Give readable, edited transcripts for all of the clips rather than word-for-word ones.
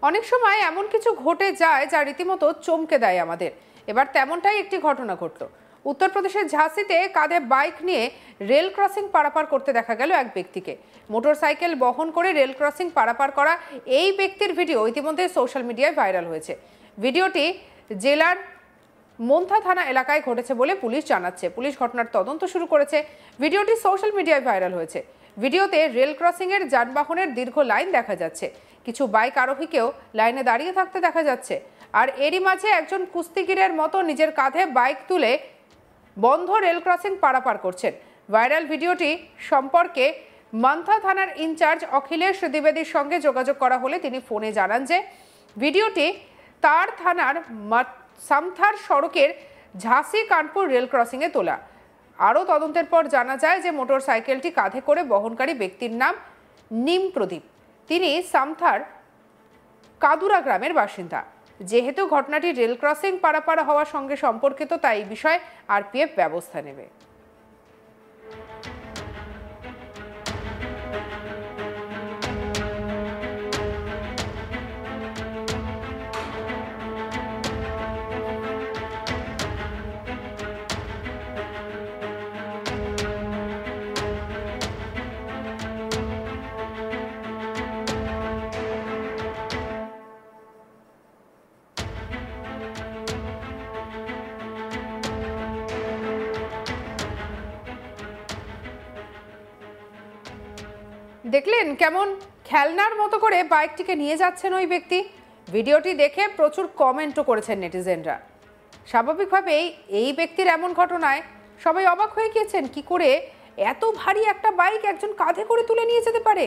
অনেক সময় এমন কিছু ঘটে যায় যা রীতিমতো চমকে দেয় আমাদের। এবার তেমনটাই একটি ঘটনা ঘটল। উত্তরপ্রদেশের ঝাঁসিতে কাঁধে বাইক নিয়ে রেল ক্রসিং পারাপার করতে দেখা গেল এক ব্যক্তিকে। মোটরসাইকেল বহন করে রেল ক্রসিং পারাপার করা এই ব্যক্তির ভিডিও ইতিমধ্যে সোশ্যাল মিডিয়ায় ভাইরাল হয়েছে। ভিডিওটি জেলার মন্থা থানা এলাকায় ঘটেছে বলে পুলিশ জানাচ্ছে। পুলিশ ঘটনার তদন্ত শুরু করেছে। ভিডিওটি সোশ্যাল মিডিয়ায় ভাইরাল হয়েছে। ভিডিওতে রেল ক্রসিং এর যানবাহনের দীর্ঘ লাইন দেখা যাচ্ছে। কিছু বাইক আরোহীকেও লাইনে দাঁড়িয়ে থাকতে দেখা যাচ্ছে। আর এরই মাঝে একজন কুস্তিগিরের মতো নিজের কাঁধে বাইক তুলে বন্ধ রেল ক্রসিং পারাপার করছেন। ভাইরাল ভিডিওটি সম্পর্কে মন্থা থানার ইনচার্জ অখিলেশ দ্বিবেদীর সঙ্গে যোগাযোগ করা হলে তিনি ফোনে জানান যে ভিডিওটি তার থানার সামথার সড়কের ঝাঁসি কানপুর রেল ক্রসিংয়ে তোলা। আরও তদন্তের পর জানা যায় যে মোটরসাইকেলটি কাঁধে করে বহনকারী ব্যক্তির নাম নিম প্রদীপ। তিনি সামথার কাদুরা গ্রামের বাসিন্দা। যেহেতু ঘটনাটি রেল ক্রসিং পারাপার হওয়ার সঙ্গে সম্পর্কিত, তাই এই বিষয়ে আরপিএফ ব্যবস্থা নেবে। দেখলেন কেমন খেলনার মতো করে বাইকটিকে নিয়ে যাচ্ছেন ওই ব্যক্তি। ভিডিওটি দেখে প্রচুর কমেন্টও করেছেন নেটিজেনরা। স্বাভাবিকভাবেই এই ব্যক্তির এমন ঘটনায় সবাই অবাক হয়ে গিয়েছেন। কি করে এত ভারী একটা বাইক একজন কাঁধে করে তুলে নিয়ে যেতে পারে?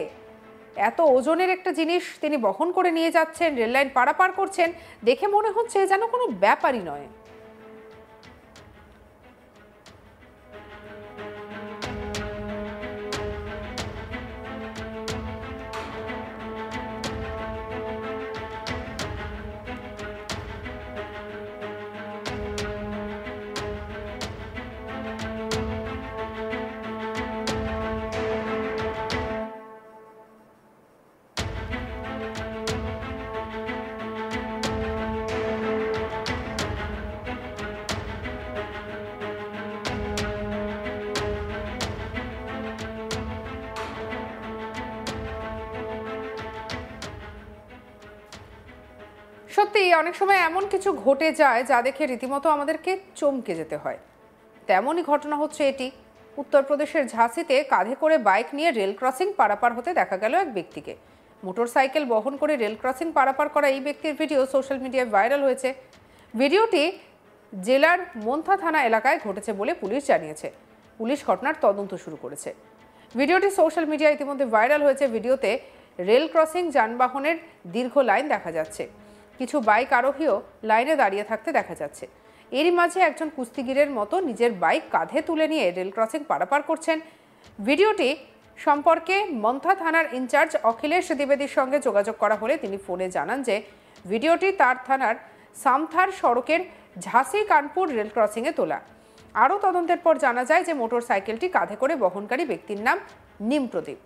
এত ওজনের একটা জিনিস তিনি বহন করে নিয়ে যাচ্ছেন, রেল লাইন পারাপার করছেন, দেখে মনে হচ্ছে যেন কোনো ব্যাপারই নয়। সত্যি অনেক সময় এমন কিছু ঘটে যায় যা দেখে রীতিমতো আমাদেরকে চমকে যেতে হয়। তেমনই ঘটনা হচ্ছে এটি। উত্তরপ্রদেশের ঝাঁসিতে কাঁধে করে বাইক নিয়ে রেল ক্রসিং পারাপার হতে দেখা গেল এক ব্যক্তিকে। মোটরসাইকেল বহন করে রেল ক্রসিং পারাপার করা এই ব্যক্তির ভিডিও সোশ্যাল মিডিয়ায় ভাইরাল হয়েছে। ভিডিওটি জেলার মন্থা থানা এলাকায় ঘটেছে বলে পুলিশ জানিয়েছে। পুলিশ ঘটনার তদন্ত শুরু করেছে। ভিডিওটি সোশ্যাল মিডিয়ায় ইতিমধ্যে ভাইরাল হয়েছে। ভিডিওতে রেল ক্রসিং যানবাহনের দীর্ঘ লাইন দেখা যাচ্ছে। কিছু বাইক আরোহীও লাইনে দাঁড়িয়ে থাকতে দেখা যাচ্ছে। এরই মাঝে একজন কুস্তিগিরের মতো নিজের বাইক কাঁধে তুলে নিয়ে রেল ক্রসিং পারাপার করছেন। ভিডিওটি সম্পর্কে মন্থা থানার ইনচার্জ অখিলেশ দ্বিবেদীর সঙ্গে যোগাযোগ করা হলে তিনি ফোনে জানান যে ভিডিওটি তার থানার সামথার সড়কের ঝাঁসি কানপুর রেল ক্রসিংয়ে তোলা। আরও তদন্তের পর জানা যায় যে মোটরসাইকেলটি কাঁধে করে বহনকারী ব্যক্তির নাম নিম প্রদীপ।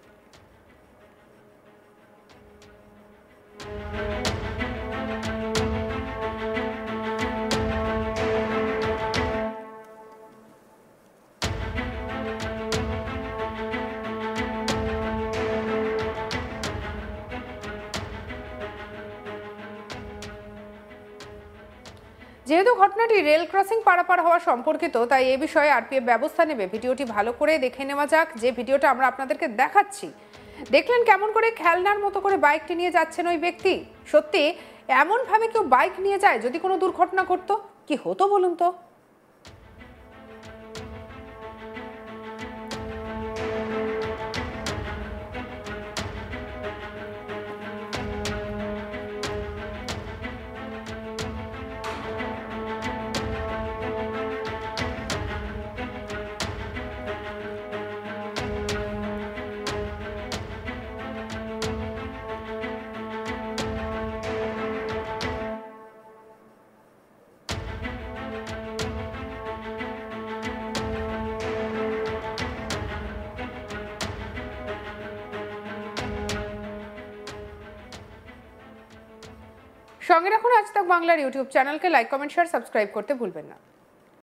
যেহেতু ঘটনাটি রেল ক্রসিং পারাপার হওয়া সম্পর্কিত, তাই এ বিষয়ে আরপিএফ ব্যবস্থা নেবে। ভিডিওটি ভালো করে দেখে নেওয়া যাক। যে ভিডিওটা আমরা আপনাদেরকে দেখাচ্ছি, দেখলেন কেমন করে খেলনার মতো করে বাইকটি নিয়ে যাচ্ছেন ওই ব্যক্তি। সত্যি এমনভাবে কেউ বাইক নিয়ে যায়, যদি কোনো দুর্ঘটনা ঘটতো কি হতো বলুন তো? সঙ্গে রাখুন আজ তাক বাংলার ইউটিউব চ্যানেলকে লাইক কমেন্ট শেয়ার সাবস্ক্রাইব করতে ভুলবেন না।